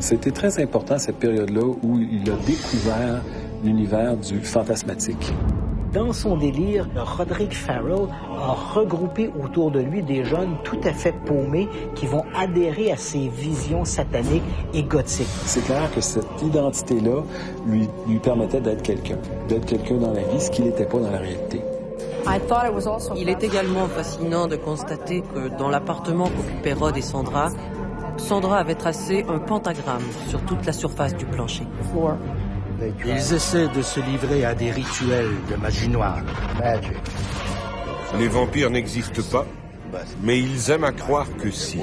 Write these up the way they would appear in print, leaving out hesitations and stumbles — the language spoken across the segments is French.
C'était très important, cette période-là, où il a découvert l'univers du fantasmatique. Dans son délire, Roderick Farrell a regroupé autour de lui des jeunes tout à fait paumés qui vont adhérer à ses visions sataniques et gothiques. C'est clair que cette identité-là lui permettait d'être quelqu'un dans la vie, ce qu'il n'était pas dans la réalité. Il est également fascinant de constater que dans l'appartement qu'occupaient Rod et Sandra avait tracé un pentagramme sur toute la surface du plancher. Ils essaient de se livrer à des rituels de magie noire. Les vampires n'existent pas, mais ils aiment à croire que si.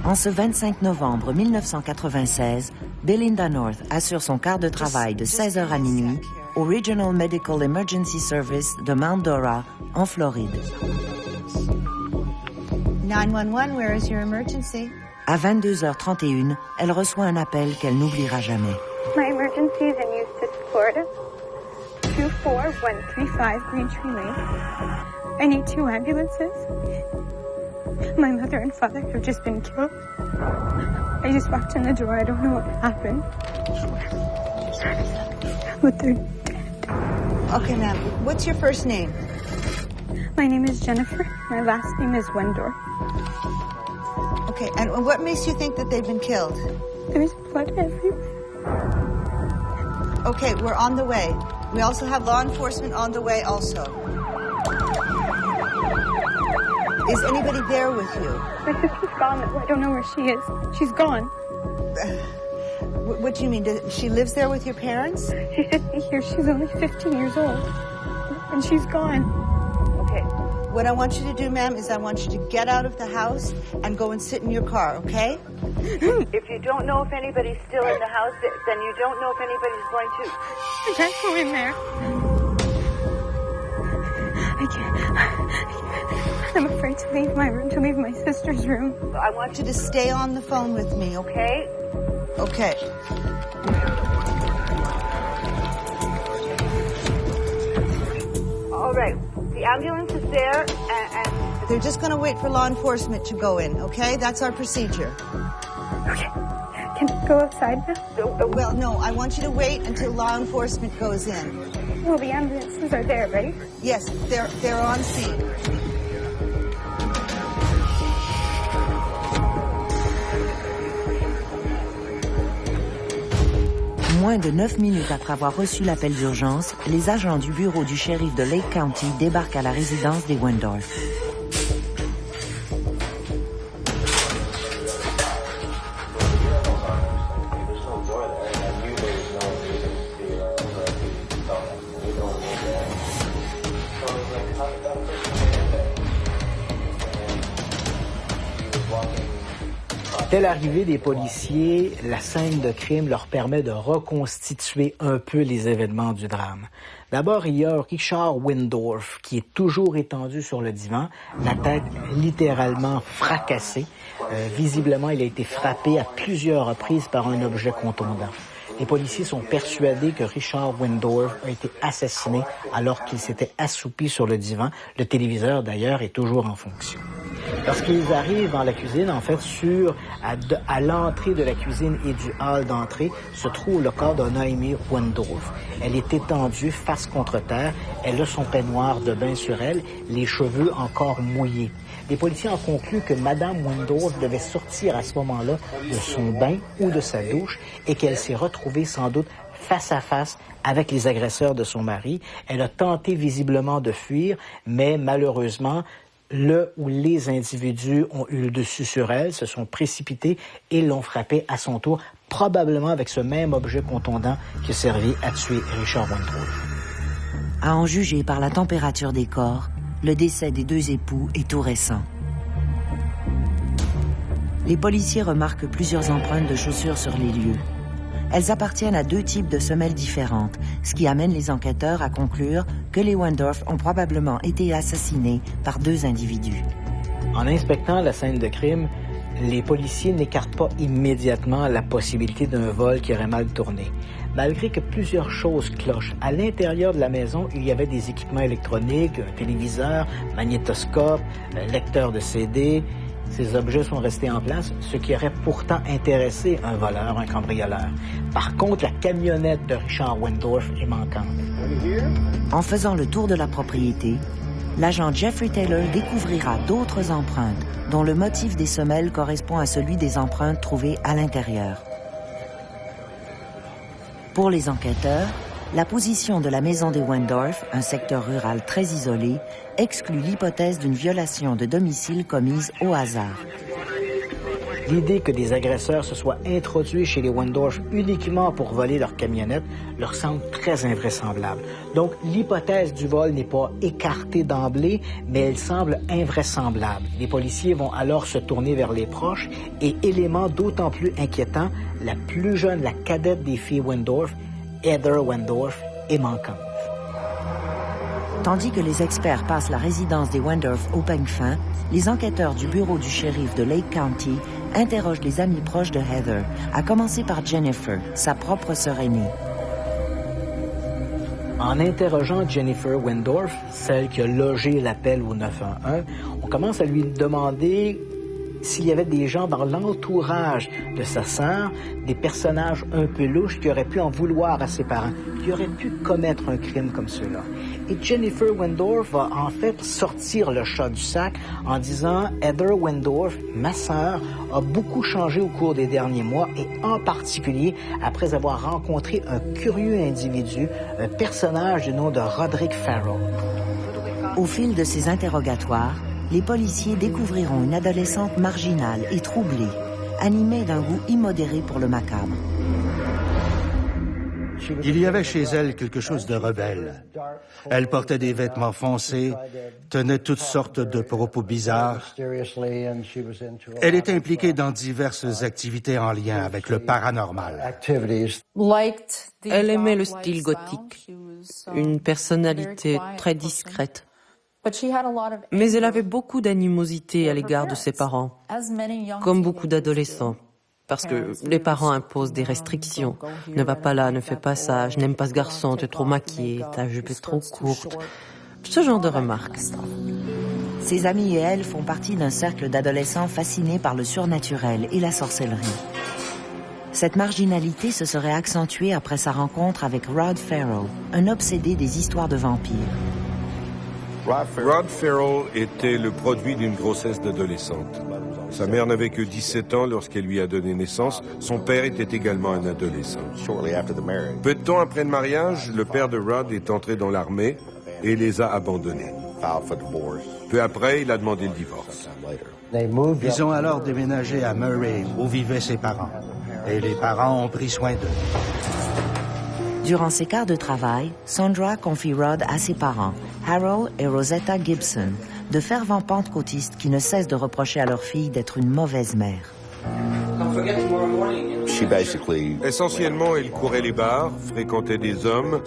En ce 25 novembre 1996, Belinda North assure son quart de travail de 16h à minuit au Regional Medical Emergency Service de Mount Dora, en Floride. 911, where is your emergency? À 22h31, elle reçoit un appel qu'elle n'oubliera jamais. My emergency is in Eustis, Florida. 24135 Green Tree Lane. I need 2 ambulances. My mother and father have just been killed. I just walked in the door. I don't know what happened. But they're dead. Okay, ma'am. What's your first name? My name is Jennifer. My last name is Wendorf. Okay, and what makes you think that they've been killed? There's blood everywhere. Okay, we're on the way. We also have law enforcement on the way also. Is anybody there with you? My sister's gone. I don't know where she is. She's gone. What do you mean? She lives there with your parents? She should be here. She's only 15 years old. And she's gone. Okay. What I want you to do, ma'am, is I want you to get out of the house and go and sit in your car, okay? If you don't know if anybody's still in the house, then you don't know if anybody's going to. I can't go in there. I can't. I'm afraid to leave my room, to leave my sister's room. I want you to stay on the phone with me, okay? Okay. All right. The ambulance is there, and... They're just going to wait for law enforcement to go in, okay? That's our procedure. Okay. Can I go outside now? Well, no. I want you to wait until law enforcement goes in. Well, the ambulances are there, right? Yes, they're on scene. Moins de 9 minutes après avoir reçu l'appel d'urgence, les agents du bureau du shérif de Lake County débarquent à la résidence des Wendorf. Dès l'arrivée des policiers, la scène de crime leur permet de reconstituer un peu les événements du drame. D'abord, il y a Richard Wendorf qui est toujours étendu sur le divan, la tête littéralement fracassée. Visiblement, il a été frappé à plusieurs reprises par un objet contondant. Les policiers sont persuadés que Richard Wendorf a été assassiné alors qu'il s'était assoupi sur le divan. Le téléviseur, d'ailleurs, est toujours en fonction. Lorsqu'ils arrivent dans la cuisine, en fait, à l'entrée de la cuisine et du hall d'entrée, se trouve le corps de Noémie Wendorf. Elle est étendue face contre terre. Elle a son peignoir de bain sur elle, les cheveux encore mouillés. Les policiers ont conclu que Madame Wendorf devait sortir à ce moment-là de son bain ou de sa douche et qu'elle s'est retrouvée sans doute face à face avec les agresseurs de son mari. Elle a tenté visiblement de fuir, mais malheureusement, le ou les individus ont eu le dessus sur elle, se sont précipités et l'ont frappée à son tour, probablement avec ce même objet contondant qui a servi à tuer Richard Wendorf. À en juger par la température des corps, le décès des deux époux est tout récent. Les policiers remarquent plusieurs empreintes de chaussures sur les lieux. Elles appartiennent à deux types de semelles différentes, ce qui amène les enquêteurs à conclure que les Wendorf ont probablement été assassinés par deux individus. En inspectant la scène de crime, les policiers n'écartent pas immédiatement la possibilité d'un vol qui aurait mal tourné. Malgré que plusieurs choses clochent. À l'intérieur de la maison, il y avait des équipements électroniques, un téléviseur, magnétoscope, un lecteur de CD. Ces objets sont restés en place, ce qui aurait pourtant intéressé un voleur, un cambrioleur. Par contre, la camionnette de Richard Wendorf est manquante. En faisant le tour de la propriété, l'agent Jeffrey Taylor découvrira d'autres empreintes, dont le motif des semelles correspond à celui des empreintes trouvées à l'intérieur. Pour les enquêteurs, la position de la maison des Wendorf, un secteur rural très isolé, exclut l'hypothèse d'une violation de domicile commise au hasard. L'idée que des agresseurs se soient introduits chez les Wendorf uniquement pour voler leur camionnette leur semble très invraisemblable. Donc, l'hypothèse du vol n'est pas écartée d'emblée, mais elle semble invraisemblable. Les policiers vont alors se tourner vers les proches et, élément d'autant plus inquiétant, la plus jeune, la cadette des filles Wendorf, Heather Wendorf, est manquante. Tandis que les experts passent la résidence des Wendorf au peigne fin, les enquêteurs du bureau du shérif de Lake County interrogent les amis proches de Heather, à commencer par Jennifer, sa propre sœur aînée. En interrogeant Jennifer Wendorf, celle qui a logé l'appel au 911, on commence à lui demander s'il y avait des gens dans l'entourage de sa sœur, des personnages un peu louches qui auraient pu en vouloir à ses parents, qui auraient pu commettre un crime comme cela. Et Jennifer Wendorf va en fait sortir le chat du sac en disant « Heather Wendorf, ma sœur, a beaucoup changé au cours des derniers mois et en particulier après avoir rencontré un curieux individu, un personnage du nom de Roderick Farrell. » Au fil de ces interrogatoires, les policiers découvriront une adolescente marginale et troublée, animée d'un goût immodéré pour le macabre. Il y avait chez elle quelque chose de rebelle. Elle portait des vêtements foncés, tenait toutes sortes de propos bizarres. Elle était impliquée dans diverses activités en lien avec le paranormal. Elle aimait le style gothique, une personnalité très discrète. Mais elle avait beaucoup d'animosité à l'égard de ses parents, comme beaucoup d'adolescents, parce que les parents imposent des restrictions. Ne va pas là, ne fais pas ça, je n'aime pas ce garçon, t'es trop maquillée, ta jupe est trop courte. Ce genre de remarques. Ses amis et elle font partie d'un cercle d'adolescents fascinés par le surnaturel et la sorcellerie. Cette marginalité se serait accentuée après sa rencontre avec Rod Farrell, un obsédé des histoires de vampires. Rod Farrell était le produit d'une grossesse d'adolescente. Sa mère n'avait que 17 ans lorsqu'elle lui a donné naissance. Son père était également un adolescent. Peu de temps après le mariage, le père de Rod est entré dans l'armée et les a abandonnés. Peu après, il a demandé le divorce. Ils ont alors déménagé à Murray, où vivaient ses parents. Et les parents ont pris soin d'eux. Durant ses quarts de travail, Sandra confie Rod à ses parents, Harold et Rosetta Gibson, de fervents pentecôtistes qui ne cessent de reprocher à leur fille d'être une mauvaise mère. Essentiellement, elle courait les bars, fréquentait des hommes,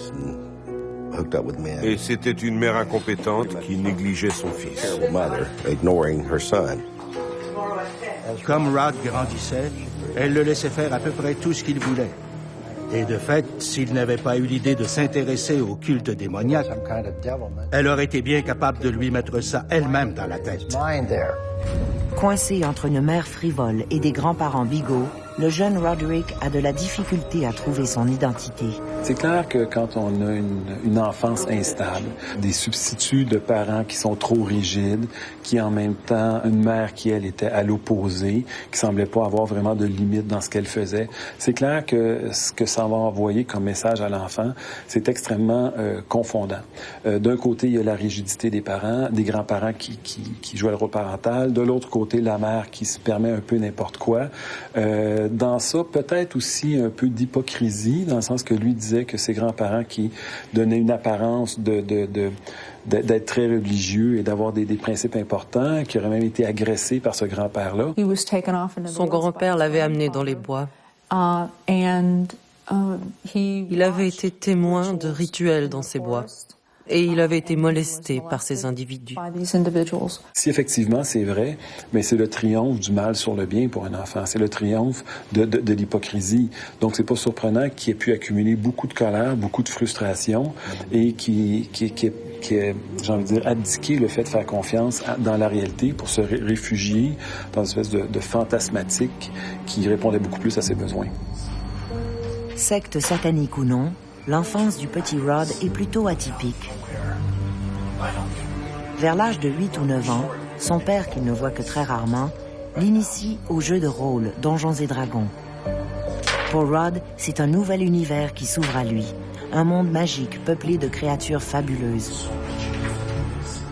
et c'était une mère incompétente qui négligeait son fils. Comme Rod grandissait, elle le laissait faire à peu près tout ce qu'il voulait. Et de fait, s'il n'avait pas eu l'idée de s'intéresser au culte démoniaque, elle aurait été bien capable de lui mettre ça elle-même dans la tête. Coincé entre une mère frivole et des grands-parents bigots, le jeune Roderick a de la difficulté à trouver son identité. C'est clair que quand on a une enfance instable, des substituts de parents qui sont trop rigides, qui en même temps, une mère qui, elle, était à l'opposé, qui semblait pas avoir vraiment de limite dans ce qu'elle faisait, c'est clair que ce que ça va envoyer comme message à l'enfant, c'est extrêmement confondant. D'un côté, il y a la rigidité des parents, des grands-parents qui jouent le rôle parental. De l'autre côté, la mère qui se permet un peu n'importe quoi. Dans ça, peut-être aussi un peu d'hypocrisie, dans le sens que lui disait que ses grands-parents qui donnaient une apparence d'être très religieux et d'avoir des principes importants, qui auraient même été agressés par ce grand-père-là. Son grand-père l'avait amené dans les bois. Il avait été témoin de rituels dans ces bois. Et il avait été molesté par ces individus. Si effectivement c'est vrai, mais c'est le triomphe du mal sur le bien pour un enfant. C'est le triomphe de l'hypocrisie. Donc c'est pas surprenant qu'il ait pu accumuler beaucoup de colère, beaucoup de frustration et qui j'ai envie de dire, abdiqué le fait de faire confiance dans la réalité pour se réfugier dans une espèce de fantasmatique qui répondait beaucoup plus à ses besoins. Secte satanique ou non, l'enfance du petit Rod est plutôt atypique. Vers l'âge de 8 ou 9 ans, son père, qu'il ne voit que très rarement, l'initie au jeu de rôle Donjons et Dragons. Pour Rod, c'est un nouvel univers qui s'ouvre à lui, un monde magique peuplé de créatures fabuleuses.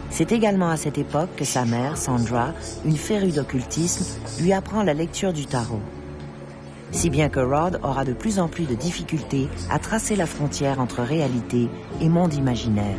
C'est également à cette époque que sa mère, Sandra, une férue d'occultisme, lui apprend la lecture du tarot. Si bien que Rod aura de plus en plus de difficultés à tracer la frontière entre réalité et monde imaginaire.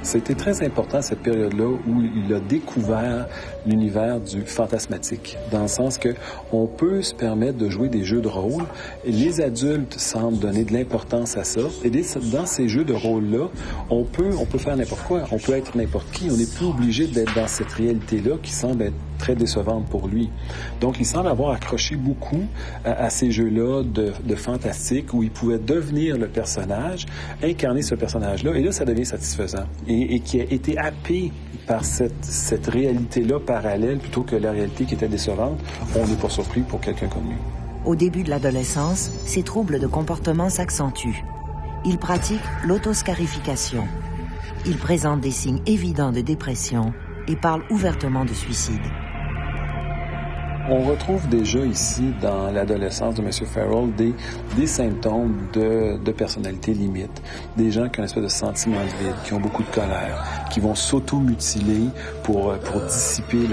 C'était très important cette période-là où il a découvert l'univers du fantasmatique, dans le sens que on peut se permettre de jouer des jeux de rôle. Et les adultes semblent donner de l'importance à ça. Et dans ces jeux de rôle-là, on peut faire n'importe quoi. On peut être n'importe qui. On n'est plus obligé d'être dans cette réalité-là qui semble être très décevante pour lui. Donc, il semble avoir accroché beaucoup à ces jeux-là de fantastique où il pouvait devenir le personnage, incarner ce personnage-là, et là, ça devient satisfaisant. Et qui a été happé par cette réalité-là parallèle plutôt que la réalité qui était décevante, on n'est pas surpris pour quelqu'un comme lui. Au début de l'adolescence, ses troubles de comportement s'accentuent. Il pratique l'autoscarification. Il présente des signes évidents de dépression et parle ouvertement de suicide. On retrouve déjà ici, dans l'adolescence de M. Farrell, des symptômes de personnalité limite. Des gens qui ont une espèce de sentiment de vide, qui ont beaucoup de colère, qui vont s'auto-mutiler pour dissiper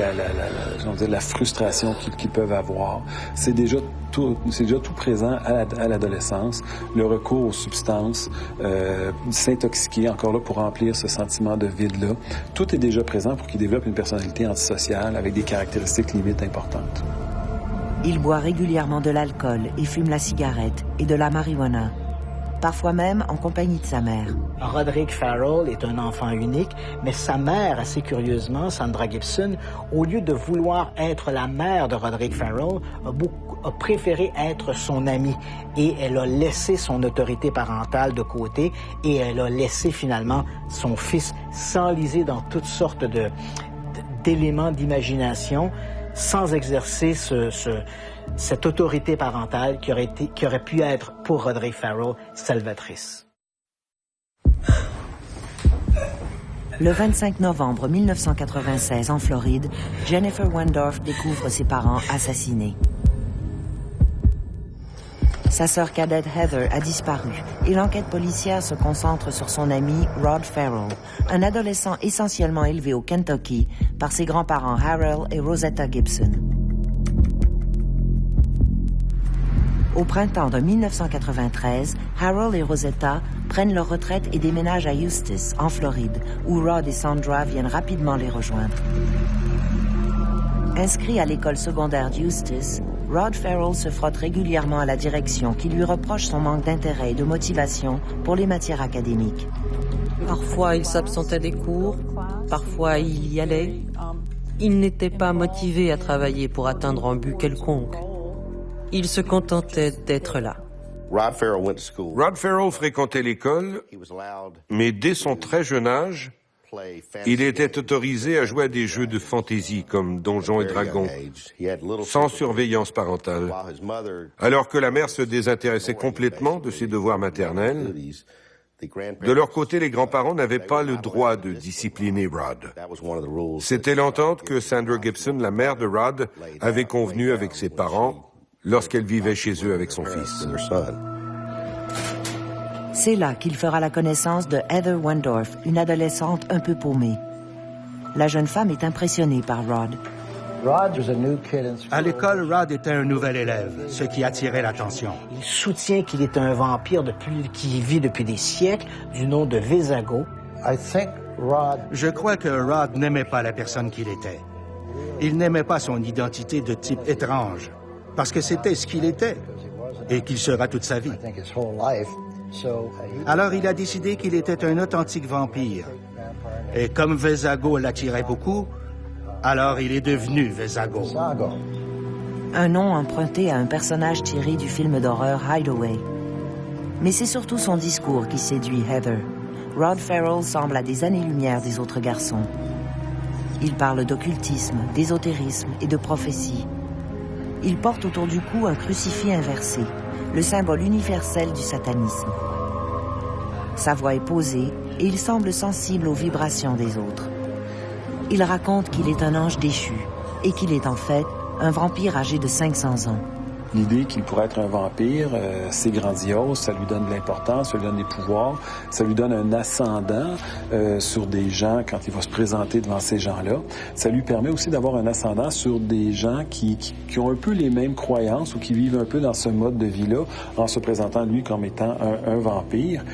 la frustration qu'ils peuvent avoir. C'est déjà tout présent à l'adolescence. Le recours aux substances, s'intoxiquer, encore là, pour remplir ce sentiment de vide-là. Tout est déjà présent pour qu'il développe une personnalité antisociale avec des caractéristiques limites importantes. Il boit régulièrement de l'alcool et fume la cigarette et de la marijuana, parfois même en compagnie de sa mère. Roderick Farrell est un enfant unique, mais sa mère, assez curieusement, Sandra Gibson, au lieu de vouloir être la mère de Roderick Farrell, a préféré être son amie. Et elle a laissé son autorité parentale de côté et elle a laissé finalement son fils s'enliser dans toutes sortes d'éléments d'imagination sans exercer cette autorité parentale qui aurait pu être pour Roderick Farrell salvatrice. Le 25 novembre 1996, en Floride, Jennifer Wendorf découvre ses parents assassinés. Sa sœur cadette Heather a disparu et l'enquête policière se concentre sur son ami Rod Farrell, un adolescent essentiellement élevé au Kentucky par ses grands-parents Harold et Rosetta Gibson. Au printemps de 1993, Harold et Rosetta prennent leur retraite et déménagent à Eustis, en Floride, où Rod et Sandra viennent rapidement les rejoindre. Inscrit à l'école secondaire d'Eustis, Rod Farrell se frotte régulièrement à la direction qui lui reproche son manque d'intérêt et de motivation pour les matières académiques. Parfois, il s'absentait des cours, parfois il y allait. Il n'était pas motivé à travailler pour atteindre un but quelconque. Il se contentait d'être là. Rod Farrell fréquentait l'école, mais dès son très jeune âge, il était autorisé à jouer à des jeux de fantaisie comme Donjons et Dragons, sans surveillance parentale, alors que la mère se désintéressait complètement de ses devoirs maternels. De leur côté, les grands-parents n'avaient pas le droit de discipliner Rod. C'était l'entente que Sandra Gibson, la mère de Rod, avait convenue avec ses parents lorsqu'elle vivait chez eux avec son fils. C'est là qu'il fera la connaissance de Heather Wendorf, une adolescente un peu paumée. La jeune femme est impressionnée par Rod. À l'école, Rod était un nouvel élève, ce qui attirait l'attention. Il soutient qu'il est un vampire qui vit depuis des siècles, du nom de Vesago. Je crois que Rod n'aimait pas la personne qu'il était. Il n'aimait pas son identité de type étrange, parce que c'était ce qu'il était. et qu'il sera toute sa vie. Alors il a décidé qu'il était un authentique vampire. Et comme Vesago l'attirait beaucoup, alors il est devenu Vesago. Un nom emprunté à un personnage tiré du film d'horreur Hideaway. Mais c'est surtout son discours qui séduit Heather. Rod Ferrell semble à des années-lumière des autres garçons. Il parle d'occultisme, d'ésotérisme et de prophétie. Il porte autour du cou un crucifix inversé, le symbole universel du satanisme. Sa voix est posée et il semble sensible aux vibrations des autres. Il raconte qu'il est un ange déchu et qu'il est en fait un vampire âgé de 500 ans. L'idée qu'il pourrait être un vampire, c'est grandiose, ça lui donne de l'importance, ça lui donne des pouvoirs, ça lui donne un ascendant sur des gens quand il va se présenter devant ces gens-là. Ça lui permet aussi d'avoir un ascendant sur des gens qui ont un peu les mêmes croyances ou qui vivent un peu dans ce mode de vie-là en se présentant lui comme étant un vampire.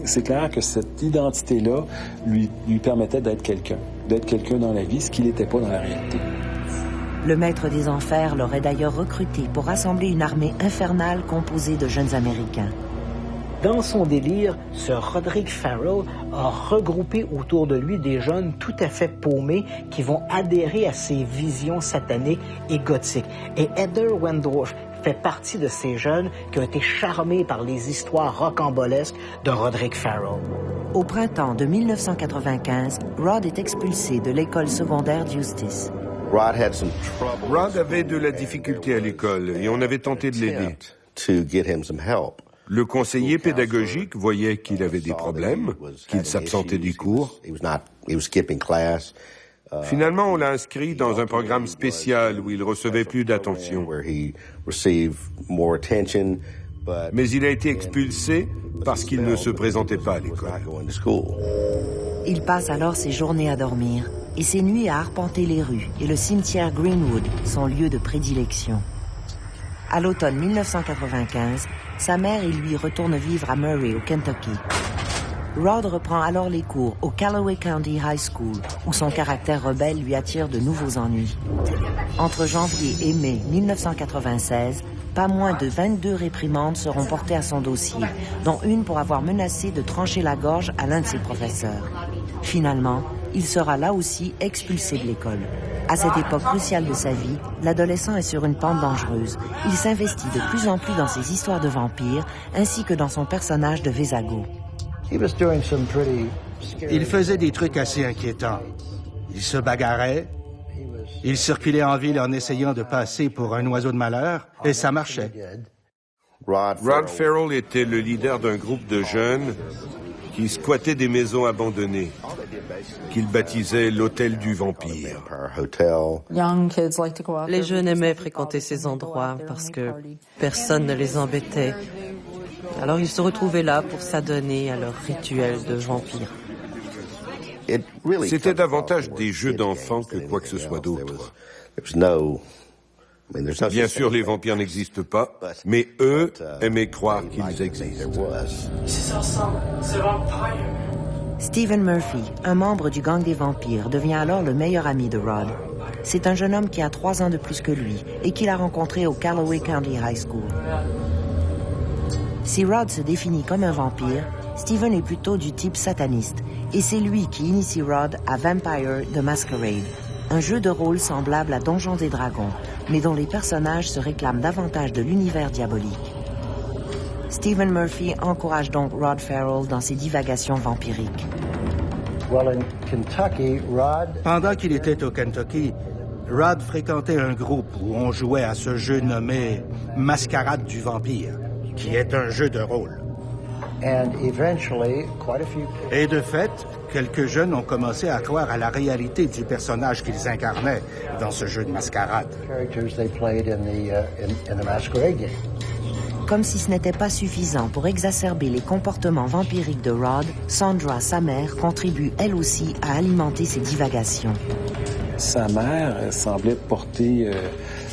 C'est clair que cette identité-là lui permettait d'être quelqu'un dans la vie, ce qu'il n'était pas dans la réalité. Le maître des enfers l'aurait d'ailleurs recruté pour rassembler une armée infernale composée de jeunes Américains. Dans son délire, ce Roderick Farrell a regroupé autour de lui des jeunes tout à fait paumés qui vont adhérer à ses visions sataniques et gothiques. Et Heather Wendorf fait partie de ces jeunes qui ont été charmés par les histoires rocambolesques de Roderick Farrell. Au printemps de 1995, Rod est expulsé de l'école secondaire d'Eustis. Rod avait de la difficulté à l'école et on avait tenté de l'aider. Le conseiller pédagogique voyait qu'il avait des problèmes, qu'il s'absentait des cours. Finalement, on l'a inscrit dans un programme spécial où il recevait plus d'attention. Mais il a été expulsé parce qu'il ne se présentait pas à l'école. Il passe alors ses journées à dormir et ses nuits à arpenter les rues et le cimetière Greenwood, son lieu de prédilection. À l'automne 1995, sa mère et lui retournent vivre à Murray, au Kentucky. Rod reprend alors les cours au Callaway County High School, où son caractère rebelle lui attire de nouveaux ennuis. Entre janvier et mai 1996, pas moins de 22 réprimandes seront portées à son dossier, dont une pour avoir menacé de trancher la gorge à l'un de ses professeurs. Finalement, il sera là aussi expulsé de l'école. À cette époque cruciale de sa vie, l'adolescent est sur une pente dangereuse. Il s'investit de plus en plus dans ses histoires de vampires, ainsi que dans son personnage de Vesago. Il faisait des trucs assez inquiétants. Il se bagarrait, il circulait en ville en essayant de passer pour un oiseau de malheur, et ça marchait. Rod Ferrell était le leader d'un groupe de jeunes qui squattaient des maisons abandonnées, qu'il baptisait l'hôtel du vampire. Les jeunes aimaient fréquenter ces endroits parce que personne ne les embêtait. Alors ils se retrouvaient là pour s'adonner à leur rituel de vampire. C'était davantage des jeux d'enfants que quoi que ce soit d'autre. Bien sûr, les vampires n'existent pas, mais eux aimaient croire qu'ils existent. Stephen Murphy, un membre du gang des vampires, devient alors le meilleur ami de Rod. C'est un jeune homme qui a 3 ans de plus que lui et qu'il a rencontré au Callaway County High School. Si Rod se définit comme un vampire, Stephen est plutôt du type sataniste, et c'est lui qui initie Rod à Vampire the Masquerade, un jeu de rôle semblable à Donjons et Dragons, mais dont les personnages se réclament davantage de l'univers diabolique. Stephen Murphy encourage donc Rod Ferrell dans ses divagations vampiriques. Pendant qu'il était au Kentucky, Rod fréquentait un groupe où on jouait à ce jeu nommé Mascarade du vampire, qui est un jeu de rôle. Et de fait, quelques jeunes ont commencé à croire à la réalité du personnage qu'ils incarnaient dans ce jeu de mascarade. Comme si ce n'était pas suffisant pour exacerber les comportements vampiriques de Rod, Sandra, sa mère, contribue elle aussi à alimenter ses divagations. Sa mère semblait porter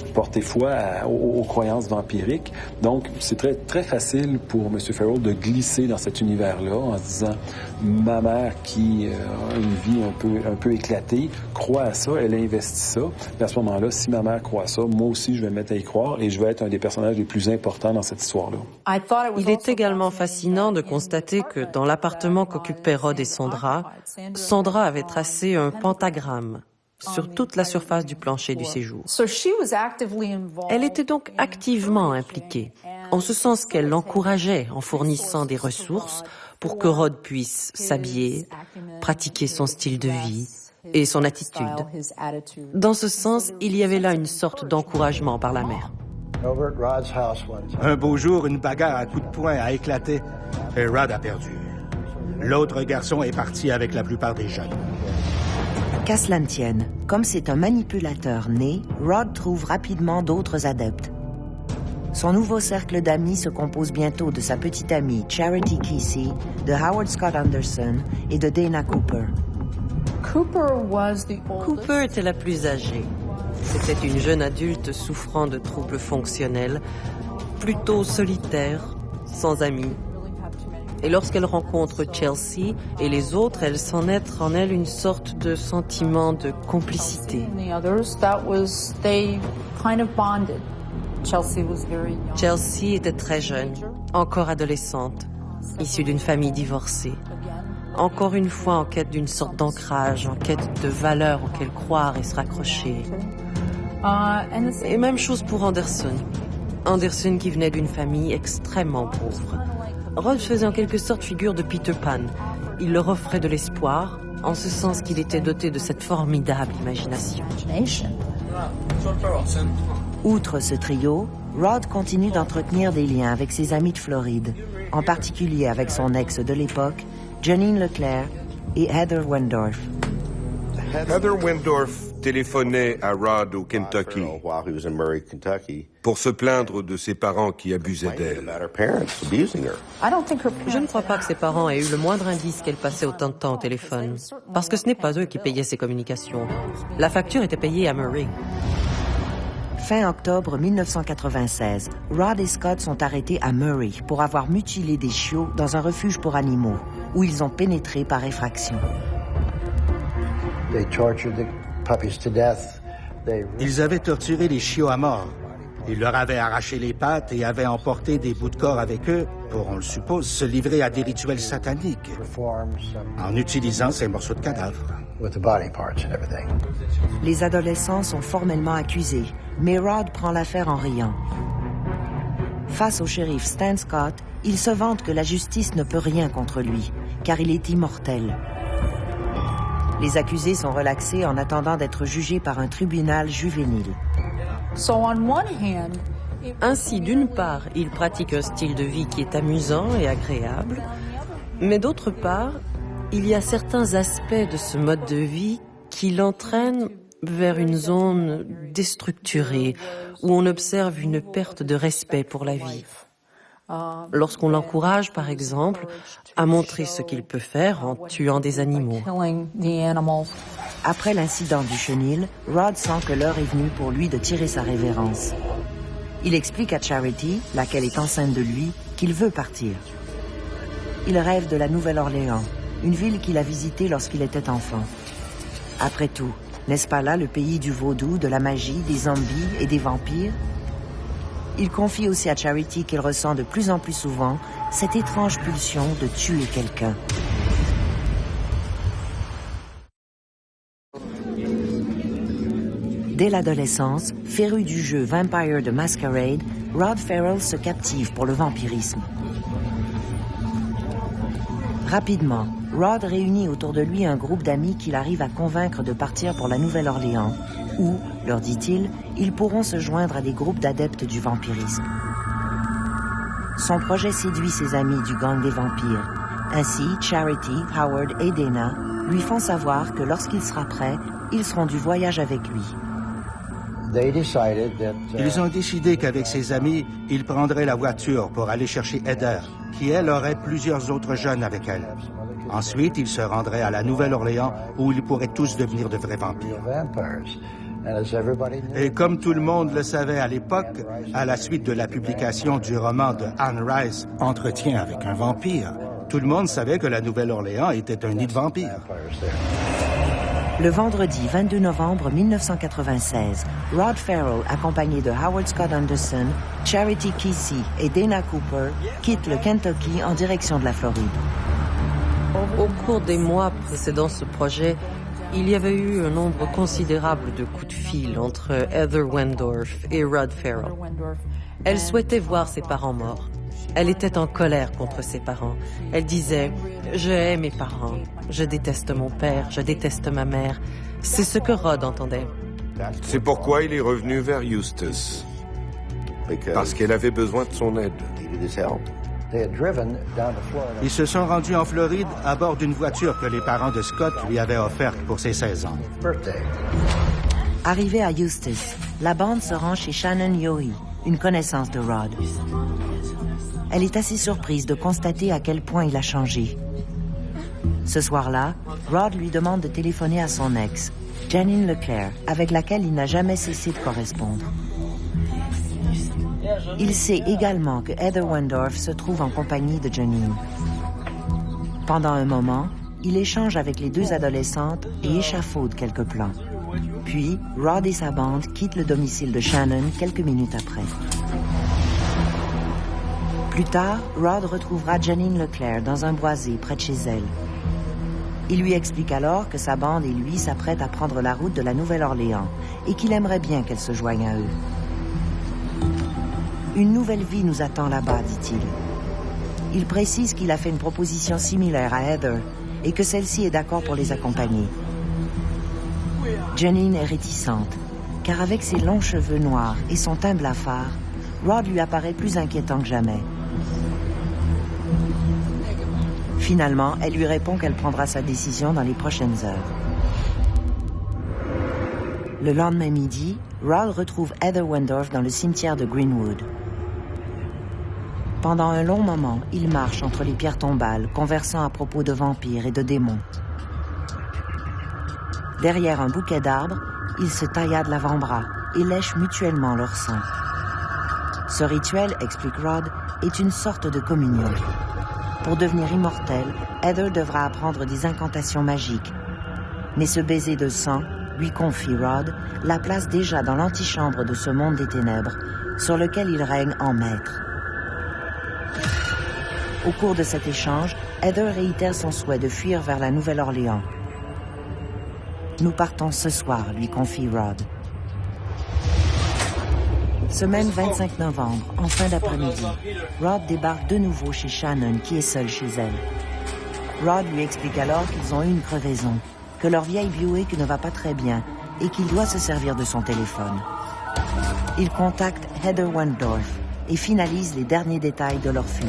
porter foi aux croyances vampiriques. Donc, c'est très, très facile pour M. Farrell de glisser dans cet univers-là en se disant « Ma mère qui a une vie un peu éclatée croit à ça, elle investit ça. Et à ce moment-là, si ma mère croit à ça, moi aussi, je vais me mettre à y croire et je vais être un des personnages les plus importants dans cette histoire-là. » Il est également fascinant de constater que dans l'appartement qu'occupaient Rod et Sandra, Sandra avait tracé un pentagramme sur toute la surface du plancher du séjour. Elle était donc activement impliquée, en ce sens qu'elle l'encourageait en fournissant des ressources pour que Rod puisse s'habiller, pratiquer son style de vie et son attitude. Dans ce sens, il y avait là une sorte d'encouragement par la mère. Un beau jour, une bagarre à coups de poing a éclaté et Rod a perdu. L'autre garçon est parti avec la plupart des jeunes. Qu'à cela ne tienne, comme c'est un manipulateur né, Rod trouve rapidement d'autres adeptes. Son nouveau cercle d'amis se compose bientôt de sa petite amie Charity Kesey, de Howard Scott Anderson et de Dana Cooper. Cooper était la plus âgée. C'était une jeune adulte souffrant de troubles fonctionnels, plutôt solitaire, sans amis. Et lorsqu'elle rencontre Chelsea et les autres, elle sent naître en elle une sorte de sentiment de complicité. Chelsea était très jeune, encore adolescente, issue d'une famille divorcée. Encore une fois en quête d'une sorte d'ancrage, en quête de valeurs auxquelles croire et se raccrocher. Et même chose pour Anderson. Anderson qui venait d'une famille extrêmement pauvre. Rod faisait en quelque sorte figure de Peter Pan. Il leur offrait de l'espoir, en ce sens qu'il était doté de cette formidable imagination. Outre ce trio, Rod continue d'entretenir des liens avec ses amis de Floride, en particulier avec son ex de l'époque, Janine Leclerc et Heather Wendorf. Heather Wendorf téléphonait à Rod au Kentucky pour se plaindre de ses parents qui abusaient d'elle. Je ne crois pas que ses parents aient eu le moindre indice qu'elle passait autant de temps au téléphone, parce que ce n'est pas eux qui payaient ses communications. La facture était payée à Murray. Fin octobre 1996, Rod et Scott sont arrêtés à Murray pour avoir mutilé des chiots dans un refuge pour animaux, où ils ont pénétré par effraction. Ils avaient torturé les chiots à mort. Ils leur avaient arraché les pattes et avaient emporté des bouts de corps avec eux pour, on le suppose, se livrer à des rituels sataniques en utilisant ces morceaux de cadavres. Les adolescents sont formellement accusés, mais Rod prend l'affaire en riant. Face au shérif Stan Scott, il se vante que la justice ne peut rien contre lui, car il est immortel. Les accusés sont relaxés en attendant d'être jugés par un tribunal juvénile. Ainsi, d'une part, il pratique un style de vie qui est amusant et agréable, mais d'autre part, il y a certains aspects de ce mode de vie qui l'entraînent vers une zone déstructurée, où on observe une perte de respect pour la vie. Lorsqu'on l'encourage, par exemple, à montrer ce qu'il peut faire en tuant des animaux. Après l'incident du chenil, Rod sent que l'heure est venue pour lui de tirer sa révérence. Il explique à Charity, laquelle est enceinte de lui, qu'il veut partir. Il rêve de la Nouvelle-Orléans, une ville qu'il a visitée lorsqu'il était enfant. Après tout, n'est-ce pas là le pays du vaudou, de la magie, des zombies et des vampires? Il confie aussi à Charity qu'il ressent de plus en plus souvent cette étrange pulsion de tuer quelqu'un. Dès l'adolescence, féru du jeu Vampire the Masquerade, Rod Farrell se captive pour le vampirisme. Rapidement, Rod réunit autour de lui un groupe d'amis qu'il arrive à convaincre de partir pour la Nouvelle-Orléans, où, leur dit-il, ils pourront se joindre à des groupes d'adeptes du vampirisme. Son projet séduit ses amis du gang des vampires. Ainsi, Charity, Howard et Dana lui font savoir que lorsqu'il sera prêt, ils seront du voyage avec lui. Ils ont décidé qu'avec ses amis, ils prendraient la voiture pour aller chercher Heather, qui, elle, aurait plusieurs autres jeunes avec elle. Ensuite, ils se rendraient à la Nouvelle-Orléans, où ils pourraient tous devenir de vrais vampires. Et comme tout le monde le savait à l'époque, à la suite de la publication du roman de Anne Rice, Entretien avec un vampire, tout le monde savait que la Nouvelle-Orléans était un nid de vampires. Le vendredi 22 novembre 1996, Rod Ferrell, accompagné de Howard Scott Anderson, Charity Kesey et Dana Cooper, quitte le Kentucky en direction de la Floride. Au cours des mois précédant ce projet, il y avait eu un nombre considérable de coups de fil entre Heather Wendorf et Rod Ferrell. Elle souhaitait voir ses parents morts. Elle était en colère contre ses parents. Elle disait « Je hais mes parents, je déteste mon père, je déteste ma mère ». C'est ce que Rod entendait. C'est pourquoi il est revenu vers Eustis. Parce qu'elle avait besoin de son aide. Ils se sont rendus en Floride à bord d'une voiture que les parents de Scott lui avaient offerte pour ses 16 ans. Arrivé à Eustis, la bande se rend chez Shannon Yohe, une connaissance de Rod. Elle est assez surprise de constater à quel point il a changé. Ce soir-là, Rod lui demande de téléphoner à son ex, Janine Leclerc, avec laquelle il n'a jamais cessé de correspondre. Il sait également que Heather Wendorf se trouve en compagnie de Janine. Pendant un moment, il échange avec les deux adolescentes et échafaude quelques plans. Puis, Rod et sa bande quittent le domicile de Shannon quelques minutes après. Plus tard, Rod retrouvera Janine Leclerc dans un boisé près de chez elle. Il lui explique alors que sa bande et lui s'apprêtent à prendre la route de la Nouvelle-Orléans et qu'il aimerait bien qu'elle se joigne à eux. Une nouvelle vie nous attend là-bas, dit-il. Il précise qu'il a fait une proposition similaire à Heather et que celle-ci est d'accord pour les accompagner. Janine est réticente, car avec ses longs cheveux noirs et son teint blafard, Rod lui apparaît plus inquiétant que jamais. Finalement, elle lui répond qu'elle prendra sa décision dans les prochaines heures. Le lendemain midi, Rod retrouve Heather Wendorf dans le cimetière de Greenwood. Pendant un long moment, il marche entre les pierres tombales, conversant à propos de vampires et de démons. Derrière un bouquet d'arbres, ils se tailladent l'avant-bras et lèchent mutuellement leur sang. Ce rituel, explique Rod, est une sorte de communion. Pour devenir immortelle, Heather devra apprendre des incantations magiques. Mais ce baiser de sang, lui confie Rod, la place déjà dans l'antichambre de ce monde des ténèbres, sur lequel il règne en maître. Au cours de cet échange, Heather réitère son souhait de fuir vers la Nouvelle-Orléans. « Nous partons ce soir », lui confie Rod. Ce même 25 novembre, en fin d'après-midi, Rod débarque de nouveau chez Shannon, qui est seule chez elle. Rod lui explique alors qu'ils ont eu une crevaison, que leur vieille Buick ne va pas très bien et qu'il doit se servir de son téléphone. Il contacte Heather Wendorf et finalise les derniers détails de leur fugue.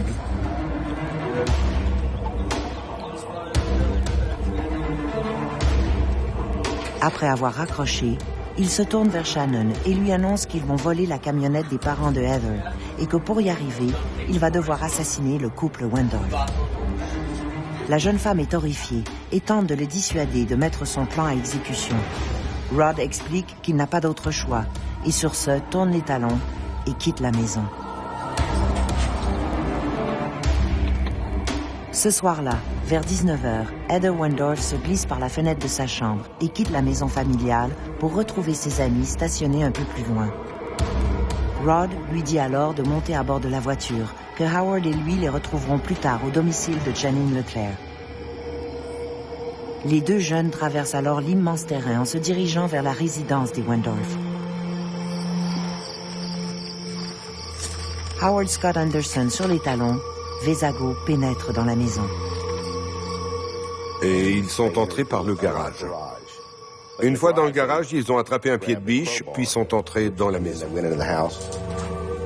Après avoir raccroché, il se tourne vers Shannon et lui annonce qu'ils vont voler la camionnette des parents de Heather et que pour y arriver, il va devoir assassiner le couple Wendorf. La jeune femme est horrifiée et tente de le dissuader de mettre son plan à exécution. Rod explique qu'il n'a pas d'autre choix et sur ce tourne les talons et quitte la maison. Ce soir-là, vers 19h, Heather Wendorf se glisse par la fenêtre de sa chambre et quitte la maison familiale pour retrouver ses amis stationnés un peu plus loin. Rod lui dit alors de monter à bord de la voiture, que Howard et lui les retrouveront plus tard au domicile de Janine Leclerc. Les deux jeunes traversent alors l'immense terrain en se dirigeant vers la résidence des Wendorf. Howard Scott Anderson sur les talons, Vézago pénètre dans la maison. Et ils sont entrés par le garage. Une fois dans le garage, ils ont attrapé un pied de biche, puis sont entrés dans la maison.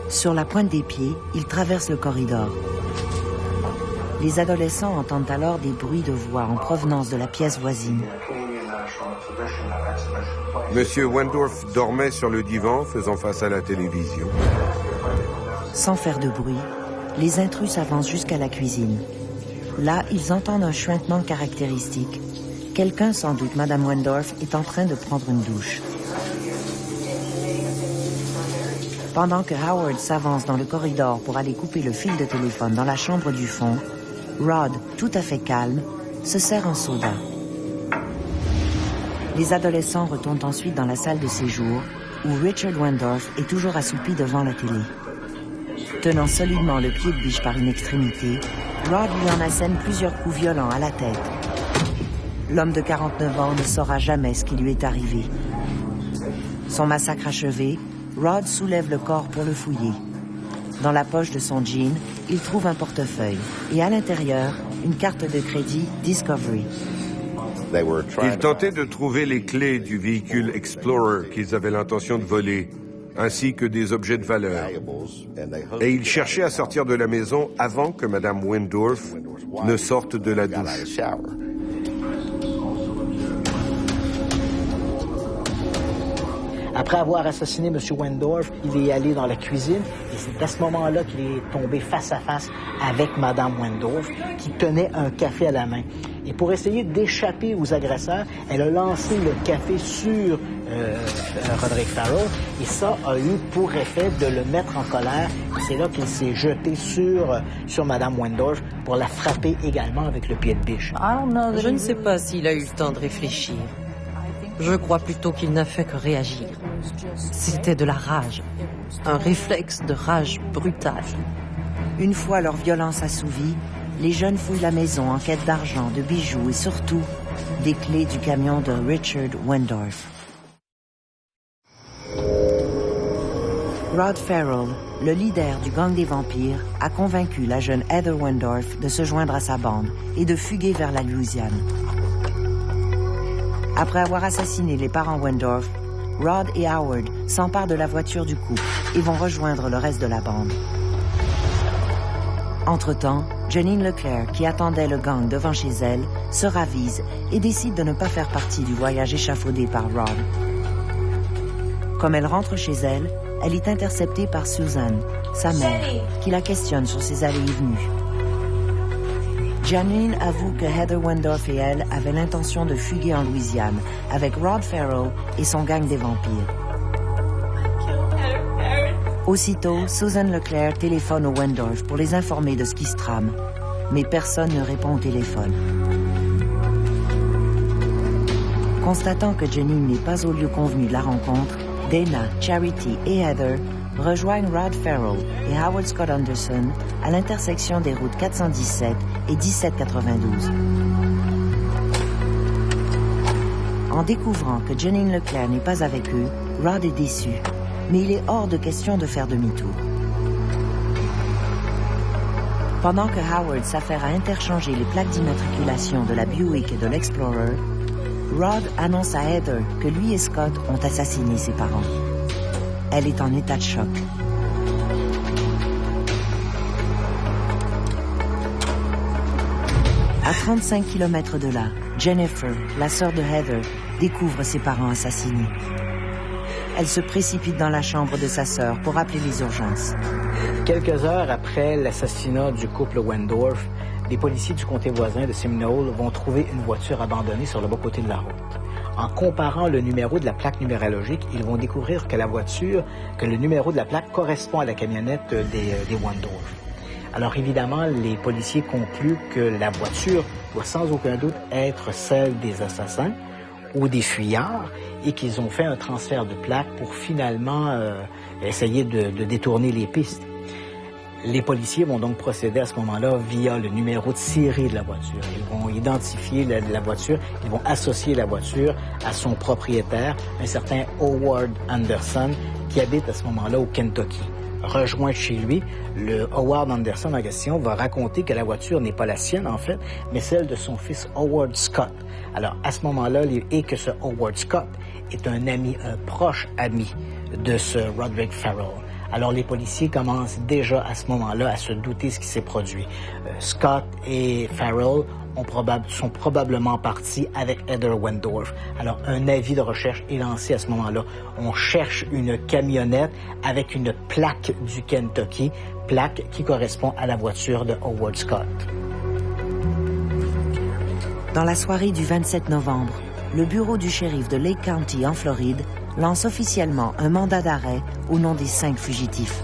Sur la pointe des pieds, ils traversent le corridor. Les adolescents entendent alors des bruits de voix en provenance de la pièce voisine. Monsieur Wendorf dormait sur le divan, faisant face à la télévision. Sans faire de bruit, les intrus s'avancent jusqu'à la cuisine. Là, ils entendent un chuintement caractéristique. Quelqu'un, sans doute Madame Wendorf, est en train de prendre une douche. Pendant que Howard s'avance dans le corridor pour aller couper le fil de téléphone dans la chambre du fond, Rod, tout à fait calme, se sert un soda. Les adolescents retournent ensuite dans la salle de séjour, où Richard Wendorf est toujours assoupi devant la télé. Tenant solidement le pied de biche par une extrémité, Rod lui en assène plusieurs coups violents à la tête. L'homme de 49 ans ne saura jamais ce qui lui est arrivé. Son massacre achevé, Rod soulève le corps pour le fouiller. Dans la poche de son jean, il trouve un portefeuille et à l'intérieur, une carte de crédit Discovery. Ils tentaient de trouver les clés du véhicule Explorer qu'ils avaient l'intention de voler, ainsi que des objets de valeur. Et ils cherchaient à sortir de la maison avant que Mme Wendorf ne sorte de la douche. Après avoir assassiné M. Wendorf, il est allé dans la cuisine et c'est à ce moment-là qu'il est tombé face à face avec Mme Wendorf qui tenait un café à la main. Et pour essayer d'échapper aux agresseurs, elle a lancé le café sur Roderick Farrell et ça a eu pour effet de le mettre en colère. C'est là qu'il s'est jeté sur Mme Wendorf pour la frapper également avec le pied de biche. Je ne sais pas s'il a eu le temps de réfléchir. Je crois plutôt qu'il n'a fait que réagir. C'était de la rage, un réflexe de rage brutale. Une fois leur violence assouvie, les jeunes fouillent la maison en quête d'argent, de bijoux et surtout des clés du camion de Richard Wendorf. Rod Farrell, le leader du gang des vampires, a convaincu la jeune Heather Wendorf de se joindre à sa bande et de fuguer vers la Louisiane. Après avoir assassiné les parents Wendorf, Rod et Howard s'emparent de la voiture du couple et vont rejoindre le reste de la bande. Entre-temps, Janine Leclerc, qui attendait le gang devant chez elle, se ravise et décide de ne pas faire partie du voyage échafaudé par Rod. Comme elle rentre chez elle, elle est interceptée par Susan, sa mère, qui la questionne sur ses allées et venues. Janine avoue que Heather Wendorf et elle avaient l'intention de fuguer en Louisiane avec Rod Farrell et son gang des vampires. Aussitôt, Susan Leclerc téléphone aux Wendorf pour les informer de ce qui se trame, mais personne ne répond au téléphone. Constatant que Janine n'est pas au lieu convenu de la rencontre, Dana, Charity et Heather rejoignent Rod Farrell et Howard Scott Anderson à l'intersection des routes 417 et 1792. En découvrant que Janine Leclerc n'est pas avec eux, Rod est déçu, mais il est hors de question de faire demi-tour. Pendant que Howard s'affaire à interchanger les plaques d'immatriculation de la Buick et de l'Explorer, Rod annonce à Heather que lui et Scott ont assassiné ses parents. Elle est en état de choc. À 35 km de là, Jennifer, la sœur de Heather, découvre ses parents assassinés. Elle se précipite dans la chambre de sa sœur pour appeler les urgences. Quelques heures après l'assassinat du couple Wendorf, les policiers du comté voisin de Seminole vont trouver une voiture abandonnée sur le bas côté de la route. En comparant le numéro de la plaque numérologique, ils vont découvrir que le numéro de la plaque correspond à la camionnette des Wendorf. Alors évidemment, les policiers concluent que la voiture doit sans aucun doute être celle des assassins ou des fuyards et qu'ils ont fait un transfert de plaque pour finalement essayer de détourner les pistes. Les policiers vont donc procéder à ce moment-là via le numéro de série de la voiture. Ils vont identifier la voiture, ils vont associer la voiture à son propriétaire, un certain Howard Anderson, qui habite à ce moment-là au Kentucky. Rejoint chez lui, le Howard Anderson en question va raconter que la voiture n'est pas la sienne en fait, mais celle de son fils Howard Scott. Alors à ce moment-là, et que ce Howard Scott est un proche ami de ce Roderick Farrell. Alors les policiers commencent déjà à ce moment-là à se douter de ce qui s'est produit. Scott et Farrell sont probablement partis avec Heather Wendorf. Alors un avis de recherche est lancé à ce moment-là. On cherche une camionnette avec une plaque du Kentucky, plaque qui correspond à la voiture de Howard Scott. Dans la soirée du 27 novembre, le bureau du shérif de Lake County en Floride lance officiellement un mandat d'arrêt au nom des 5 fugitifs.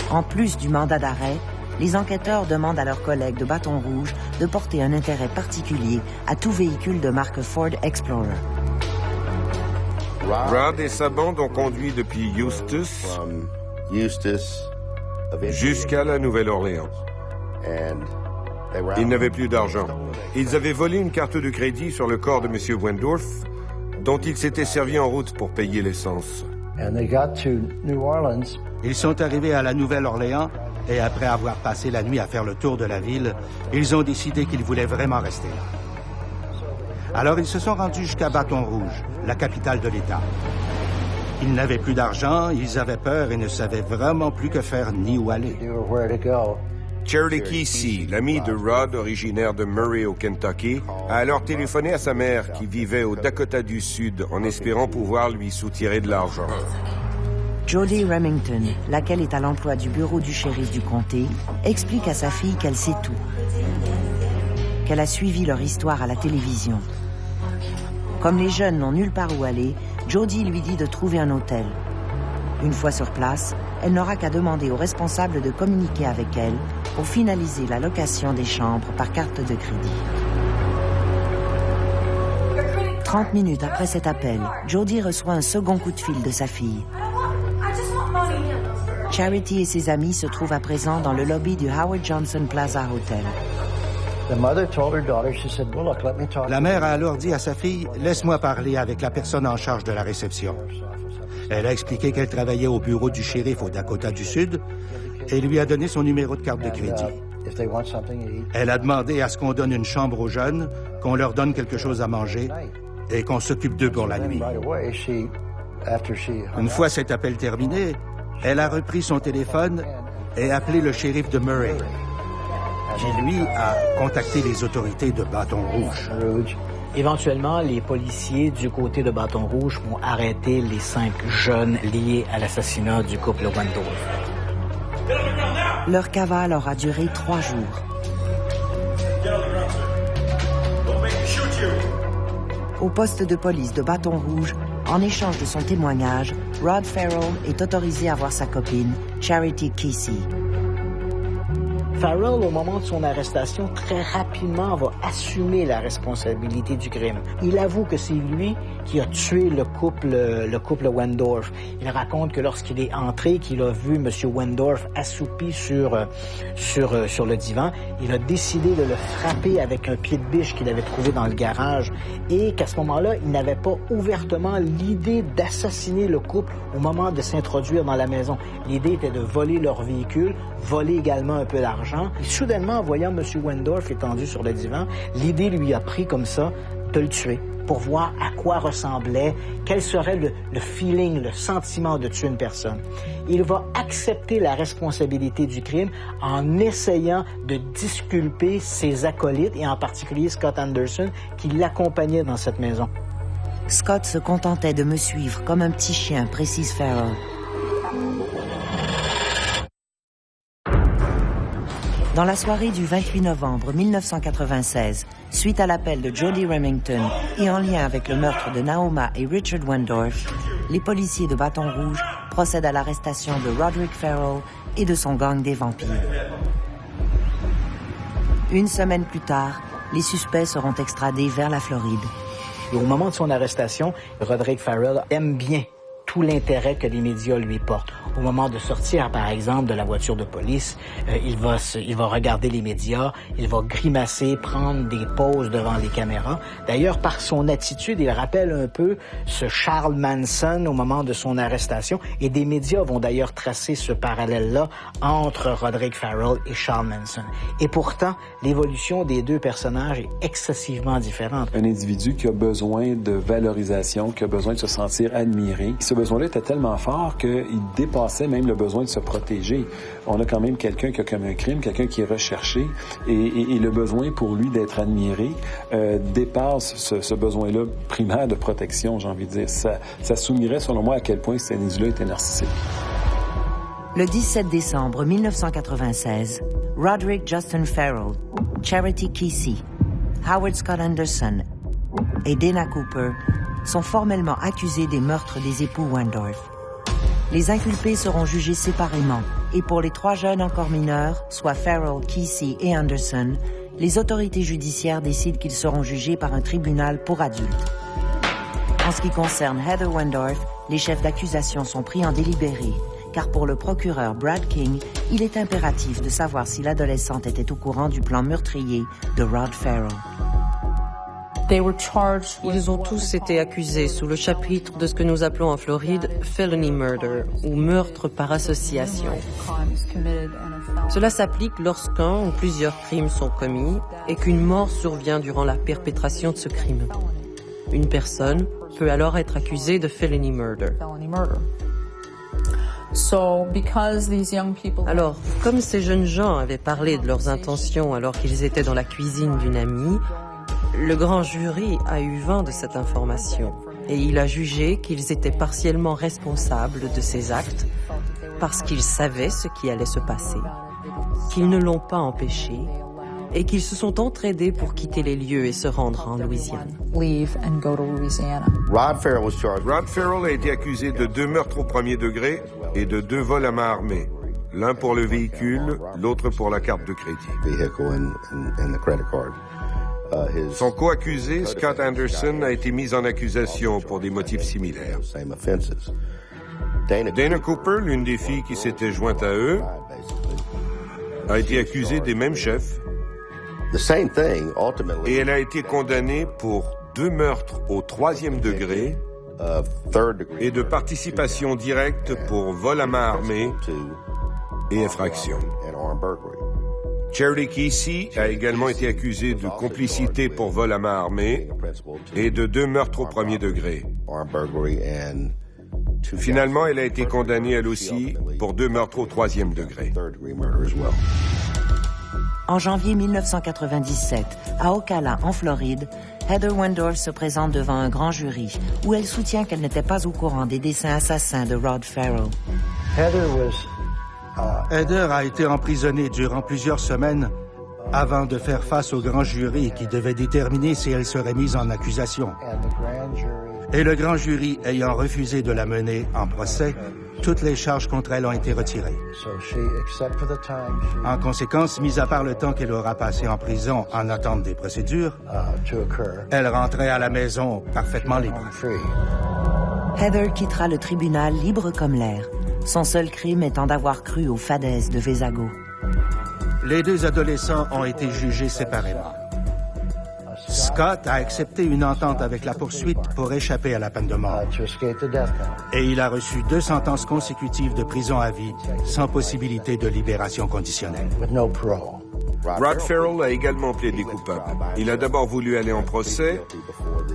En plus du mandat d'arrêt, les enquêteurs demandent à leurs collègues de Bâton Rouge de porter un intérêt particulier à tout véhicule de marque Ford Explorer. Rod et sa bande ont conduit depuis Eustis jusqu'à la Nouvelle-Orléans. Ils n'avaient plus d'argent. Ils avaient volé une carte de crédit sur le corps de M. Wendorf, dont ils s'étaient servis en route pour payer l'essence. Ils sont arrivés à la Nouvelle-Orléans et après avoir passé la nuit à faire le tour de la ville, ils ont décidé qu'ils voulaient vraiment rester là. Alors ils se sont rendus jusqu'à Bâton Rouge, la capitale de l'État. Ils n'avaient plus d'argent, ils avaient peur et ne savaient vraiment plus que faire ni où aller. Charity Kesey, l'ami de Rod, originaire de Murray au Kentucky, a alors téléphoné à sa mère qui vivait au Dakota du Sud en espérant pouvoir lui soutirer de l'argent. Jodie Remington, laquelle est à l'emploi du bureau du shérif du comté, explique à sa fille qu'elle sait tout, qu'elle a suivi leur histoire à la télévision. Comme les jeunes n'ont nulle part où aller, Jodie lui dit de trouver un hôtel. Une fois sur place, elle n'aura qu'à demander aux responsables de communiquer avec elle pour finaliser la location des chambres par carte de crédit. 30 minutes après cet appel, Jodie reçoit un second coup de fil de sa fille. Charity et ses amis se trouvent à présent dans le lobby du Howard Johnson Plaza Hotel. La mère a alors dit à sa fille, « Laisse-moi parler avec la personne en charge de la réception. » Elle a expliqué qu'elle travaillait au bureau du shérif au Dakota du Sud et lui a donné son numéro de carte de crédit. Elle a demandé à ce qu'on donne une chambre aux jeunes, qu'on leur donne quelque chose à manger et qu'on s'occupe d'eux pour la nuit. Une fois cet appel terminé, elle a repris son téléphone et appelé le shérif de Murray, qui, lui, a contacté les autorités de Bâton Rouge. Éventuellement, les policiers du côté de Bâton Rouge vont arrêter les 5 jeunes liés à l'assassinat du couple Wendorf. Leur cavale aura duré 3 jours. Au poste de police de Bâton Rouge, en échange de son témoignage, Rod Farrell est autorisé à voir sa copine, Charity Kesey. Farrell, au moment de son arrestation, très rapidement va assumer la responsabilité du crime. Il avoue que c'est lui qui a tué le couple Wendorf. Il raconte que lorsqu'il est entré, qu'il a vu M. Wendorf assoupi sur le divan, il a décidé de le frapper avec un pied de biche qu'il avait trouvé dans le garage et qu'à ce moment-là, il n'avait pas ouvertement l'idée d'assassiner le couple au moment de s'introduire dans la maison. L'idée était de voler leur véhicule, voler également un peu d'argent. Et soudainement, en voyant M. Wendorf étendu sur le divan, l'idée lui a pris comme ça de le tuer pour voir à quoi ressemblait, quel serait le feeling, le sentiment de tuer une personne. Il va accepter la responsabilité du crime en essayant de disculper ses acolytes et en particulier Scott Anderson qui l'accompagnait dans cette maison. Scott se contentait de me suivre comme un petit chien, précise Farrell. Dans la soirée du 28 novembre 1996, suite à l'appel de Jodie Remington et en lien avec le meurtre de Naoma et Richard Wendorf, les policiers de Bâton Rouge procèdent à l'arrestation de Roderick Farrell et de son gang des vampires. Une semaine plus tard, les suspects seront extradés vers la Floride. Et au moment de son arrestation, Roderick Farrell aime bien tout l'intérêt que les médias lui portent. Au moment de sortir, par exemple, de la voiture de police, il va regarder les médias, il va grimacer, prendre des poses devant les caméras. D'ailleurs, par son attitude, il rappelle un peu ce Charles Manson au moment de son arrestation. Et des médias vont d'ailleurs tracer ce parallèle-là entre Roderick Farrell et Charles Manson. Et pourtant, l'évolution des deux personnages est excessivement différente. Un individu qui a besoin de valorisation, qui a besoin de se sentir admiré. Ce besoin-là était tellement fort qu'il dépassait même le besoin de se protéger. On a quand même quelqu'un qui a commis un crime, quelqu'un qui est recherché, et le besoin pour lui d'être admiré dépasse ce besoin-là primaire de protection, j'ai envie de dire. Ça soulignerait, selon moi, à quel point cet individu-là était narcissique. Le 17 décembre 1996, Roderick Justin Farrell, Charity Kesey, Howard Scott Anderson et Dana Cooper sont formellement accusés des meurtres des époux Wendorf. Les inculpés seront jugés séparément et pour les 3 jeunes encore mineurs, soit Farrell, Kesey et Anderson, les autorités judiciaires décident qu'ils seront jugés par un tribunal pour adultes. En ce qui concerne Heather Wendorf, les chefs d'accusation sont pris en délibéré, car pour le procureur Brad King, il est impératif de savoir si l'adolescente était au courant du plan meurtrier de Rod Farrell. Ils ont tous été accusés sous le chapitre de ce que nous appelons en Floride felony murder ou meurtre par association. Cela s'applique lorsqu'un ou plusieurs crimes sont commis et qu'une mort survient durant la perpétration de ce crime. Une personne peut alors être accusée de felony murder. Alors, comme ces jeunes gens avaient parlé de leurs intentions alors qu'ils étaient dans la cuisine d'une amie, le grand jury a eu vent de cette information et il a jugé qu'ils étaient partiellement responsables de ces actes parce qu'ils savaient ce qui allait se passer, qu'ils ne l'ont pas empêché et qu'ils se sont entraidés pour quitter les lieux et se rendre en Louisiane. Rod Farrell a été accusé de 2 meurtres au premier degré et de 2 vols à main armée. L'un pour le véhicule, l'autre pour la carte de crédit. Son co-accusé, Scott Anderson, a été mis en accusation pour des motifs similaires. Dana Cooper, l'une des filles qui s'était jointe à eux, a été accusée des mêmes chefs. Et elle a été condamnée pour 2 meurtres au 3e degré et de participation directe pour vol à main armée et infraction. Charity Kesey a également été accusée de complicité pour vol à main armée et de 2 meurtres au premier degré. Finalement, elle a été condamnée elle aussi pour 2 meurtres au 3e degré. En janvier 1997, à Ocala, en Floride, Heather Wendorf se présente devant un grand jury où elle soutient qu'elle n'était pas au courant des desseins assassins de Rod Farrell. Heather a été emprisonnée durant plusieurs semaines avant de faire face au grand jury qui devait déterminer si elle serait mise en accusation. Et le grand jury ayant refusé de la mener en procès, toutes les charges contre elle ont été retirées. En conséquence, mis à part le temps qu'elle aura passé en prison en attente des procédures, elle rentrait à la maison parfaitement libre. Heather quittera le tribunal libre comme l'air, son seul crime étant d'avoir cru aux fadaises de Vesago. Les 2 adolescents ont été jugés séparément. Scott a accepté une entente avec la poursuite pour échapper à la peine de mort. Et il a reçu 2 sentences consécutives de prison à vie, sans possibilité de libération conditionnelle. Rod Farrell a également plaidé coupable. Il a d'abord voulu aller en procès,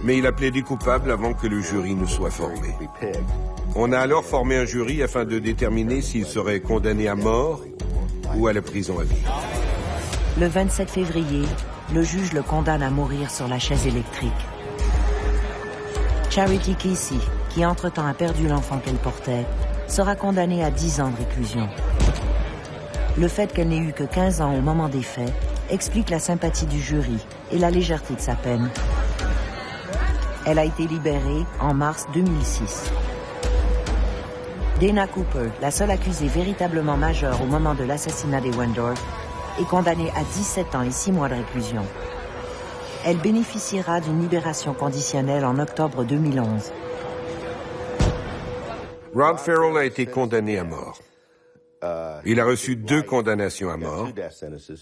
mais il a plaidé coupable avant que le jury ne soit formé. On a alors formé un jury afin de déterminer s'il serait condamné à mort ou à la prison à vie. Le 27 février, le juge le condamne à mourir sur la chaise électrique. Charity Kesey, qui entre-temps a perdu l'enfant qu'elle portait, sera condamnée à 10 ans de réclusion. Le fait qu'elle n'ait eu que 15 ans au moment des faits explique la sympathie du jury et la légèreté de sa peine. Elle a été libérée en mars 2006. Dana Cooper, la seule accusée véritablement majeure au moment de l'assassinat des Wendorf, est condamnée à 17 ans et 6 mois de réclusion. Elle bénéficiera d'une libération conditionnelle en octobre 2011. Rod Farrell a été condamné à mort. Il a reçu 2 condamnations à mort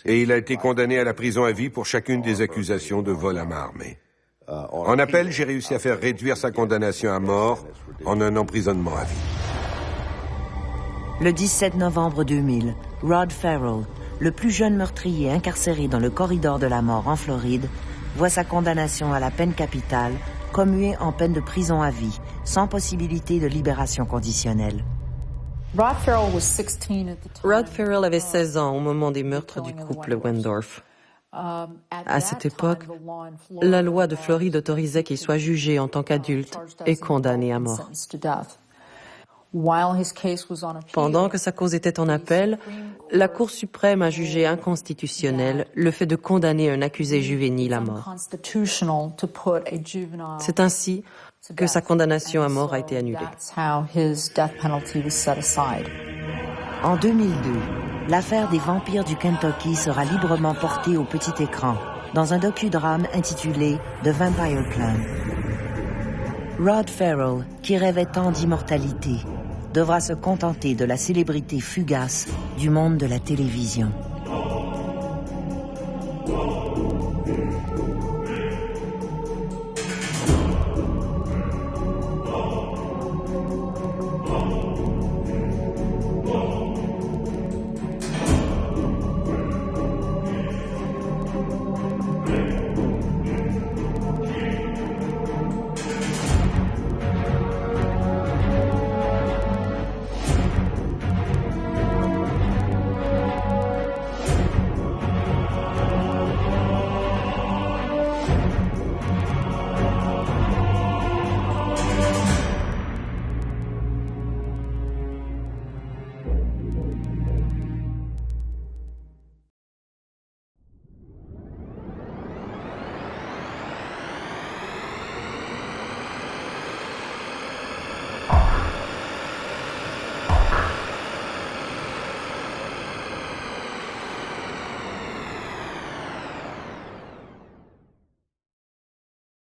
et il a été condamné à la prison à vie pour chacune des accusations de vol à main armée. En appel, j'ai réussi à faire réduire sa condamnation à mort en un emprisonnement à vie. Le 17 novembre 2000, Rod Farrell, le plus jeune meurtrier incarcéré dans le corridor de la mort en Floride, voit sa condamnation à la peine capitale commuée en peine de prison à vie, sans possibilité de libération conditionnelle. Rod Farrell avait 16 ans au moment des meurtres du couple Wendorf. À cette époque, la loi de Floride autorisait qu'il soit jugé en tant qu'adulte et condamné à mort. Pendant que sa cause était en appel, la Cour suprême a jugé inconstitutionnel le fait de condamner un accusé juvénile à mort. C'est ainsi que sa condamnation à mort a été annulée. En 2002, l'affaire des vampires du Kentucky sera librement portée au petit écran dans un docudrame intitulé The Vampire Clan. Rod Ferrell, qui rêvait tant d'immortalité, devra se contenter de la célébrité fugace du monde de la télévision.